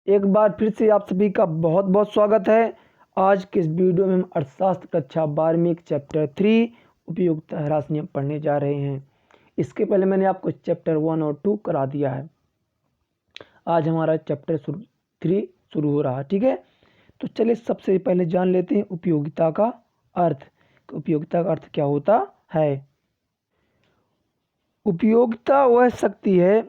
एक बार फिर से आप सभी का बहुत बहुत स्वागत है। आज के इस वीडियो में हम अर्थशास्त्र कक्षा 12वीं चैप्टर 3 उपयोगिता राशियाँ पढ़ने जा रहे हैं। इसके पहले मैंने आपको चैप्टर 1 और 2 करा दिया है। आज हमारा चैप्टर 3 शुरू हो रहा है, ठीक है। तो चलिए सबसे पहले जान लेते हैं उपयोगिता का अर्थ। उपयोगिता का अर्थ क्या होता है। उपयोगिता वह शक्ति है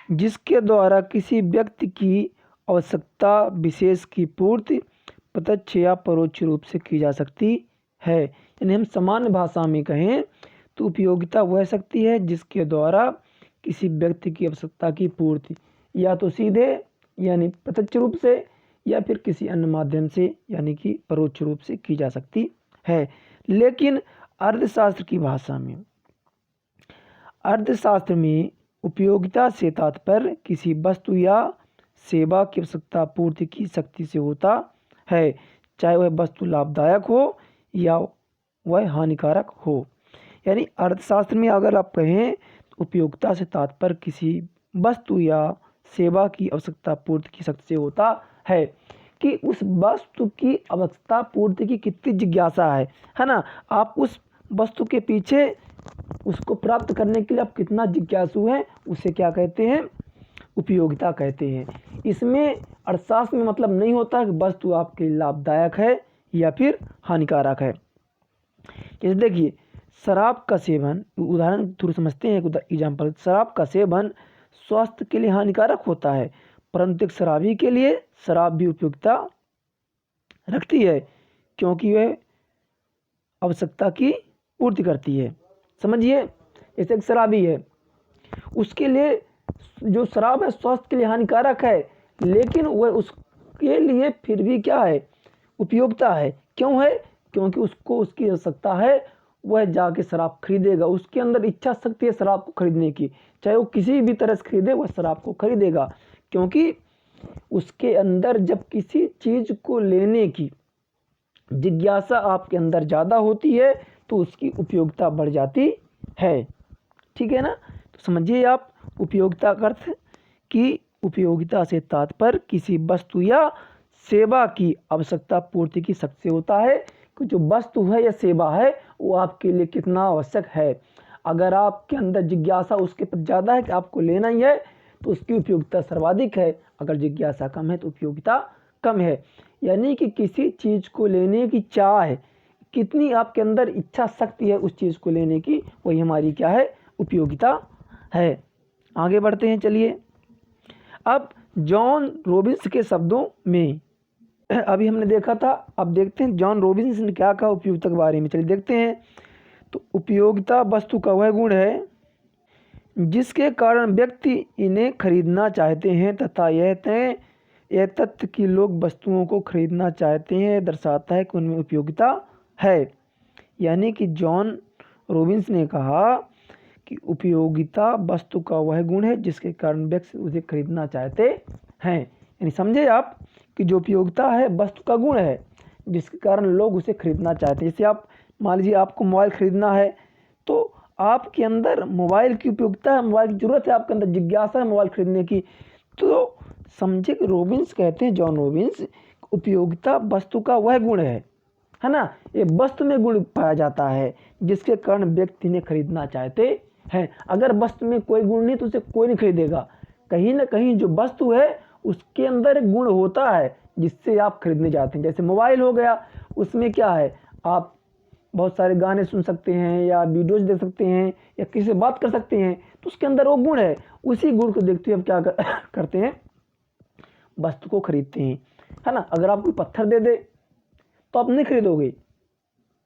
जिसके द्वारा किसी व्यक्ति की आवश्यकता विशेष की पूर्ति प्रत्यक्ष या परोक्ष रूप से की जा सकती है। यानी हम सामान्य भाषा में कहें तो उपयोगिता वह शक्ति है जिसके द्वारा किसी व्यक्ति की आवश्यकता की पूर्ति या तो सीधे यानी प्रत्यक्ष रूप से या फिर किसी अन्य माध्यम से यानी कि परोक्ष रूप से की जा सकती है। लेकिन अर्थशास्त्र की भाषा में, अर्थशास्त्र में उपयोगिता से तात्पर्य किसी वस्तु या सेवा की आवश्यकता पूर्ति की शक्ति से होता है, चाहे वह वस्तु लाभदायक हो या वह हानिकारक हो। यानी अर्थशास्त्र में अगर आप कहें तो उपयोगिता से तात्पर्य किसी वस्तु या सेवा की आवश्यकता पूर्ति की शक्ति से होता है कि उस वस्तु की आवश्यकता पूर्ति की कितनी जिज्ञासा है ना। आप उस वस्तु के पीछे उसको प्राप्त करने के लिए आप कितना जिज्ञासु हैं, उसे क्या कहते हैं, उपयोगिता कहते हैं। इसमें अर्थशास्त्र में मतलब नहीं होता कि वस्तु आपके लिए लाभदायक है या फिर हानिकारक है। जैसे देखिए शराब का सेवन, उदाहरण थोड़ा समझते हैं एक एग्जाम्पल। शराब का सेवन स्वास्थ्य के लिए हानिकारक होता है, परंतु एक शराबी के लिए शराब भी उपयोगिता रखती है क्योंकि वह आवश्यकता की पूर्ति करती है। समझिए, जैसे एक शराबी है, उसके लिए जो शराब है स्वास्थ्य के लिए हानिकारक है, लेकिन वह उसके लिए फिर भी क्या है, उपयोगिता है। क्यों है? क्योंकि उसको उसकी आवश्यकता है, वह जाके शराब खरीदेगा। उसके अंदर इच्छा शक्ति है शराब को खरीदने की, चाहे वो किसी भी तरह से खरीदे, वह शराब को खरीदेगा। क्योंकि उसके अंदर जब किसी चीज़ को लेने की जिज्ञासा आपके अंदर ज़्यादा होती है तो उसकी उपयोगिता बढ़ जाती है, ठीक है ना। तो समझिए आप उपयोगिता का अर्थ कि उपयोगिता से तात्पर्य किसी वस्तु या सेवा की आवश्यकता पूर्ति की शक्ति से होता है कि जो वस्तु है या सेवा है वो आपके लिए कितना आवश्यक है। अगर आपके अंदर जिज्ञासा उसके प्रति ज़्यादा है कि आपको लेना ही है तो उसकी उपयोगिता सर्वाधिक है। अगर जिज्ञासा कम है तो उपयोगिता कम है। यानी कि किसी चीज़ को लेने की चाह है, कितनी आपके अंदर इच्छा शक्ति है उस चीज़ को लेने की, वही हमारी क्या है, उपयोगिता है। आगे बढ़ते हैं, चलिए। अब जॉन रॉबिन्स के शब्दों में, अभी हमने देखा था, अब देखते हैं जॉन रॉबिन्स ने क्या कहा उपयोगिता के बारे में। चलिए देखते हैं। तो उपयोगिता वस्तु का वह गुण है जिसके कारण व्यक्ति इन्हें खरीदना चाहते हैं तथा यह तथ्य कि लोग वस्तुओं को खरीदना चाहते हैं दर्शाता है कि उनमें उपयोगिता है। यानी कि जॉन रॉबिन्स ने कहा कि उपयोगिता वस्तु का वह गुण है जिसके कारण व्यक्ति उसे खरीदना चाहते हैं। यानी समझे आप कि जो उपयोगिता है वस्तु का गुण है जिसके कारण लोग उसे खरीदना चाहते हैं। जैसे आप मान लीजिए आपको मोबाइल खरीदना है तो आपके अंदर मोबाइल की उपयोगिता है, मोबाइल की ज़रूरत है, आपके अंदर जिज्ञासा है मोबाइल खरीदने की। तो समझे कि रॉबिन्स कहते हैं, जॉन रॉबिन्स, उपयोगिता वस्तु का वह गुण है ना। ये वस्तु में गुण पाया जाता है जिसके कारण व्यक्ति ने खरीदना चाहते हैं। अगर वस्तु में कोई गुण नहीं तो उसे कोई नहीं खरीदेगा। कहीं ना कहीं जो वस्तु है उसके अंदर एक गुण होता है जिससे आप खरीदने जाते हैं। जैसे मोबाइल हो गया, उसमें क्या है, आप बहुत सारे गाने सुन सकते हैं या वीडियोज देख सकते हैं या किसी से बात कर सकते हैं, तो उसके अंदर वो गुण है। उसी गुण को देखते हुए हम क्या करते हैं, वस्तु को खरीदते हैं, है ना। अगर आप कोई पत्थर दे दे तो आप नहीं खरीदोगे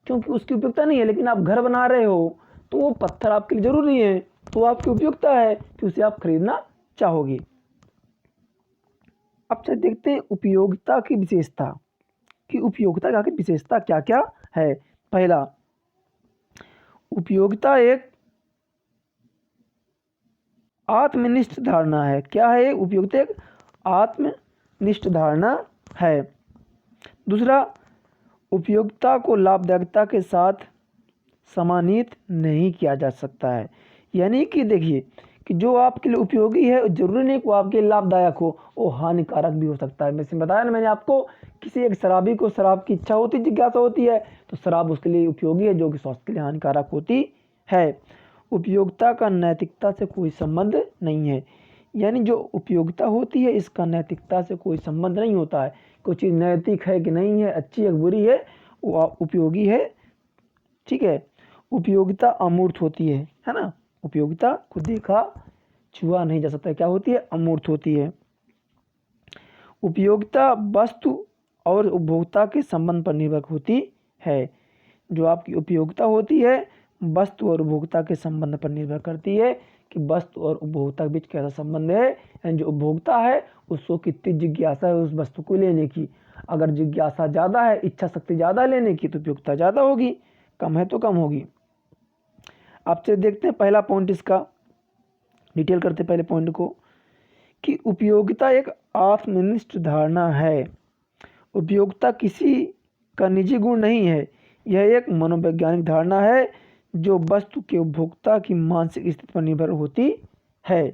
क्योंकि उसकी उपयोगिता नहीं है। लेकिन आप घर बना रहे हो तो वो पत्थर आपके लिए जरूरी है, तो आपकी उपयोगिता है कि उसे आप खरीदना चाहोगे। अब चलिए देखते हैं उपयोगिता की विशेषता कि उपयोगिता की विशेषता क्या क्या है। पहला, उपयोगिता एक आत्मनिष्ठ धारणा है। क्या है? उपयोगिता एक आत्मनिष्ठ धारणा है। दूसरा, उपयोगिता को लाभदायकता के साथ समानित नहीं किया जा सकता है। यानी कि देखिए कि जो आपके लिए उपयोगी है जरूरी नहीं कि वो आपके लिए लाभदायक हो, वो हानिकारक भी हो सकता है। वैसे बताया ना मैंने आपको, किसी एक शराबी को शराब की इच्छा होती, जिज्ञासा होती है, तो शराब उसके लिए उपयोगी है, जो कि स्वास्थ्य के लिए हानिकारक होती है। उपयोगिता का नैतिकता से कोई संबंध नहीं है, यानी जो उपयोगिता होती है इसका नैतिकता से कोई संबंध नहीं होता है। कोई चीज़ नैतिक है कि नहीं है, अच्छी है बुरी है, वो उपयोगी है। ठीक है। उपयोगिता अमूर्त होती है ना। उपयोगिता को देखा छुआ नहीं जा सकता, क्या होती है, अमूर्त होती है। उपयोगिता वस्तु और उपभोक्ता के संबंध पर निर्भर होती है। जो आपकी उपयोगिता होती है वस्तु और उपभोक्ता के संबंध पर निर्भर करती है कि वस्तु और उपभोक्ता के बीच कैसा संबंध है। यानी जो उपभोक्ता है उसको कितनी जिज्ञासा है उस वस्तु को लेने की। अगर जिज्ञासा ज़्यादा है, इच्छा शक्ति ज़्यादा लेने की, तो उपयोगिता ज़्यादा होगी, कम है तो कम होगी। आप चलिए देखते हैं पहला पॉइंट, इसका डिटेल करते हैं पहले पॉइंट को, कि उपयोगिता एक आत्मनिष्ठ धारणा है। उपयोगिता किसी का निजी गुण नहीं है, यह एक मनोवैज्ञानिक धारणा है जो वस्तु के उपभोक्ता की मानसिक स्थिति पर निर्भर होती है।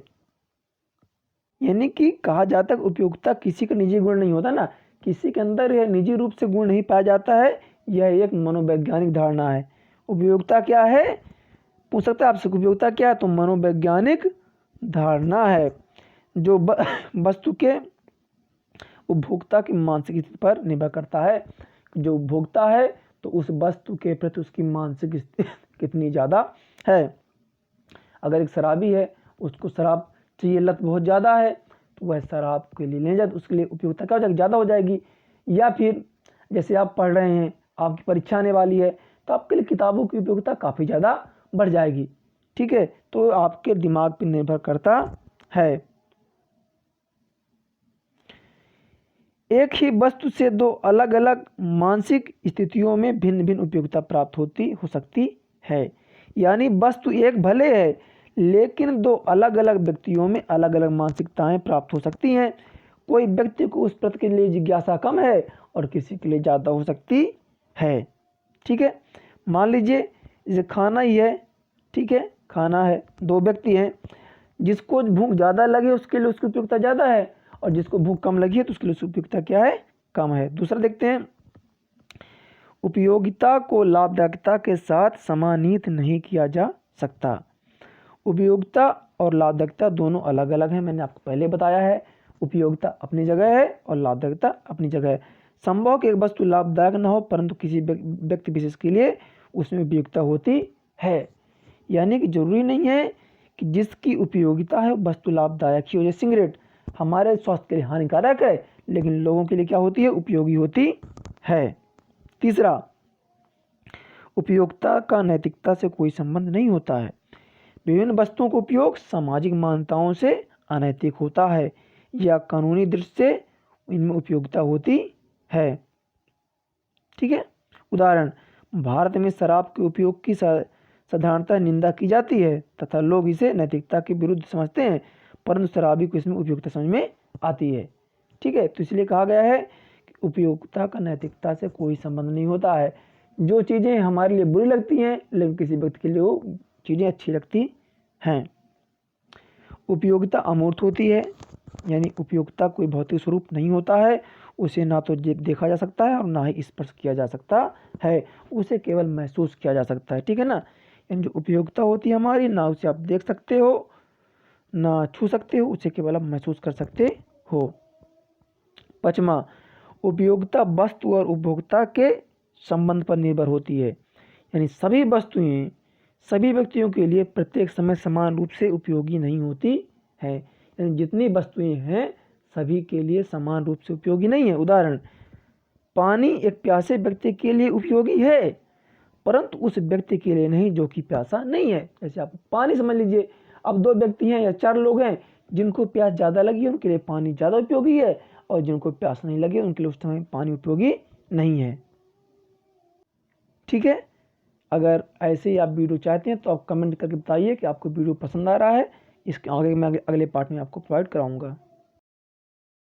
यानी कि कहा जाता है उपयोगिता किसी का निजी गुण नहीं होता ना, किसी के अंदर यह निजी रूप से गुण नहीं पाया जाता है, यह एक मनोवैज्ञानिक धारणा है। उपयोगिता क्या है, पूछ सकते हैं आपसे, उपयोगिता क्या है, तो मनोवैज्ञानिक धारणा है जो वस्तु के उपभोक्ता की मानसिक स्थिति पर निर्भर करता है। जो उपभोक्ता है तो उस वस्तु के प्रति उसकी मानसिक स्थिति कितनी ज़्यादा है। अगर एक शराबी है, उसको शराब चाहिए, लत बहुत ज़्यादा है, तो वह शराब के लिए ले जाए, उसके लिए उपयोगिता क्या हो जाएगी, ज़्यादा हो जाएगी। या फिर जैसे आप पढ़ रहे हैं, आपकी परीक्षा आने वाली है, तो आपके लिए किताबों की उपयोगिता काफ़ी ज़्यादा बढ़ जाएगी। ठीक है, तो आपके दिमाग पर निर्भर करता है। एक ही वस्तु से दो अलग अलग मानसिक स्थितियों में भिन्न भिन्न उपयोगिता प्राप्त हो सकती है। यानी वस्तु एक भले है, लेकिन दो अलग अलग व्यक्तियों में अलग अलग मानसिकताएं प्राप्त हो सकती हैं। कोई व्यक्ति को उस प्रति के लिए जिज्ञासा कम है और किसी के लिए ज़्यादा हो सकती है। ठीक है, मान लीजिए जैसे खाना ही है, ठीक है, खाना है, दो व्यक्ति हैं, जिसको भूख ज़्यादा लगे उसके लिए उसकी उपयोगिता ज़्यादा है, और जिसको भूख कम लगी है तो उसके लिए उसकी उपयोगिता क्या है, कम है। दूसरा देखते हैं, उपयोगिता को लाभदायकता के साथ समानित नहीं किया जा सकता। उपयोगिता और लाभदायकता दोनों अलग अलग हैं, मैंने आपको पहले बताया है। उपयोगिता अपनी जगह है और लाभदायकता अपनी जगह है। संभव कि एक वस्तु लाभदायक न हो, परंतु किसी व्यक्ति विशेष के लिए उसमें उपयोगिता होती है। यानी कि जरूरी नहीं है कि जिसकी उपयोगिता है वस्तु लाभदायक ही हो। जैसे सिगरेट हमारे स्वास्थ्य के लिए हानिकारक है, लेकिन लोगों के लिए क्या होती है, उपयोगी होती है। तीसरा, उपयोगिता का नैतिकता से कोई संबंध नहीं होता है। विभिन्न वस्तुओं का उपयोग सामाजिक मान्यताओं से अनैतिक होता है या कानूनी दृष्टि से इनमें उपयोगिता होती है। ठीक है, उदाहरण, भारत में शराब के उपयोग की साधारणतः निंदा की जाती है तथा लोग इसे नैतिकता के विरुद्ध समझते हैं, परंतु शराबी को इसमें उपयोगिता समझ में आती है। ठीक है, तो इसलिए कहा गया है कि उपयोगिता का नैतिकता से कोई संबंध नहीं होता है। जो चीज़ें हमारे लिए बुरी लगती हैं, लेकिन किसी व्यक्ति के लिए वो चीज़ें अच्छी लगती हैं। उपयोगिता अमूर्त होती है, यानी उपयोगिता कोई भौतिक स्वरूप नहीं होता है। उसे ना तो देखा जा सकता है और ना ही स्पर्श किया जा सकता है, उसे केवल महसूस किया जा सकता है। ठीक है ना, यानी जो उपयोगिता होती है हमारी, ना उसे आप देख सकते हो ना छू सकते हो, उसे केवल आप महसूस कर सकते हो। पांचवा, उपयोगिता वस्तु और उपभोक्ता के संबंध पर निर्भर होती है। यानी सभी वस्तुएं सभी व्यक्तियों के लिए प्रत्येक समय समान रूप से उपयोगी नहीं होती है। यानी जितनी वस्तुएं हैं सभी के लिए समान रूप से उपयोगी नहीं है। उदाहरण, पानी एक प्यासे व्यक्ति के लिए उपयोगी है, परंतु उस व्यक्ति के लिए नहीं जो कि प्यासा नहीं है। जैसे आप पानी समझ लीजिए, अब दो व्यक्ति हैं या चार लोग हैं, जिनको प्यास ज़्यादा लगी उनके लिए पानी ज़्यादा उपयोगी है, और जिनको प्यास नहीं लगी उनके लिए उस समय पानी उपयोगी नहीं है। ठीक है, अगर ऐसे ही आप वीडियो चाहते हैं तो आप कमेंट करके बताइए कि आपको वीडियो पसंद आ रहा है। इसके आगे मैं अगले पार्ट में आपको प्रोवाइड कराऊंगा।